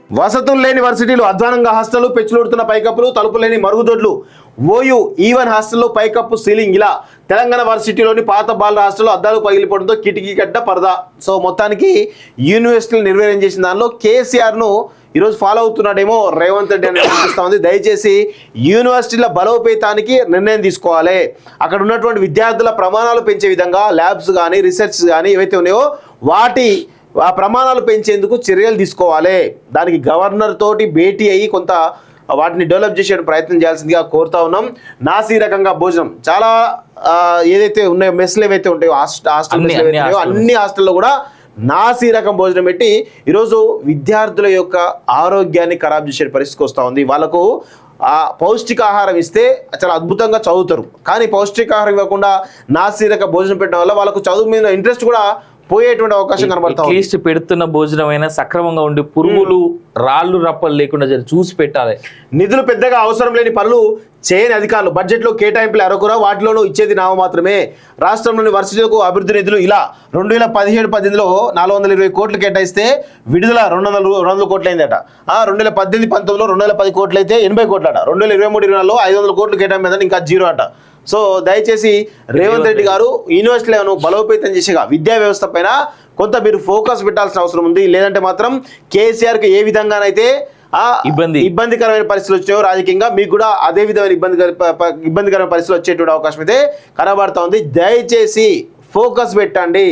వసతులు లేని వర్సిటీలు, అధ్వానంగా హాస్టళ్లు, పెచ్చులుడుతున్న పైకప్పులు, తలుపు లేని మరుగుదొడ్లు. ఓయూ ఈవెన్ హాస్టల్లో పైకప్పు సీలింగ్. ఇలా తెలంగాణ వర్సిటీలోని పాత బాల హాస్టల్లో అద్దాలు పగిలిపోవడంతో కిటికీ గడ్డ పరదా. సో మొత్తానికి యూనివర్సిటీలు నిర్వీర్యం చేసిన దానిలో కేసీఆర్ను ఈరోజు ఫాలో అవుతున్నాడేమో రేవంత్ రెడ్డి అని అనిపిస్తూ ఉంది. దయచేసి యూనివర్సిటీల బలోపేతానికి నిర్ణయం తీసుకోవాలి. అక్కడ ఉన్నటువంటి విద్యార్థుల ప్రమాణాలు పెంచే విధంగా ల్యాబ్స్ కానీ రీసెర్చ్ కానీ ఏవైతే ఉన్నాయో ఆ ప్రమాణాలు పెంచేందుకు చర్యలు తీసుకోవాలి. దానికి గవర్నర్ తోటి భేటీ అయ్యి కొంత వాటిని డెవలప్ చేసే ప్రయత్నం చేయాల్సిందిగా కోరుతా ఉన్నాం. నాసీ రకంగా భోజనం చాలా ఏదైతే ఉన్నాయో మెస్లు ఏవైతే ఉంటాయో అన్ని హాస్టల్లో కూడా నాసీ రకం భోజనం పెట్టి ఈరోజు విద్యార్థుల యొక్క ఆరోగ్యాన్ని ఖరాబ్ చేసే పరిస్థితికి వస్తూ ఉంది. వాళ్ళకు ఆ పౌష్టికాహారం ఇస్తే చాలా అద్భుతంగా చదువుతారు, కానీ పౌష్టికాహారం ఇవ్వకుండా నాసీ రకం భోజనం పెట్టడం వల్ల వాళ్ళకు చదువు మీద ఇంట్రెస్ట్ కూడా పోయేటువంటి అవకాశం కనబడతా ఉంది. అట్లీస్ట్ పెడుతున్న భోజనం అయినా సక్రమంగా ఉండి పురుగులు రాళ్ళు రప్పలు లేకుండా చూసి పెట్టాలి. నిధులు పెద్దగా అవసరం లేని పనులు చేయని అధికారులు, బడ్జెట్లో కేటాయింపులు అరకుర, వాటిలోనూ ఇచ్చేది నామ మాత్రమే. రాష్ట్రంలోని వర్సిటీలకు అభివృద్ధి నిధులు ఇలా 2017-18లో 420 కోట్లు కేటాయిస్తే విడుదల 200 కోట్లు అయిందట. 2018-19లో 210 కోట్లు అయితే 80 కోట్లట. 2023-24లో 500 కోట్లు కేటాయించిందని ఇంకా జీరో అట. సో దయచేసి రేవంత్ రెడ్డి గారు యూనివర్సిటీలను బలోపేతం చేసేగా విద్యా వ్యవస్థ పైన కొంత మీరు ఫోకస్ పెట్టాల్సిన అవసరం ఉంది. లేదంటే మాత్రం కేసీఆర్కి ఏ విధంగానైతే ఇబ్బందికరమైన పరిస్థితులు వచ్చాయో రాజకీయంగా మీకు కూడా అదే విధమైన ఇబ్బందికరమైన పరిస్థితులు వచ్చేటువంటి అవకాశం అయితే కనబడతా ఉంది. దయచేసి ఫోకస్ పెట్టండి.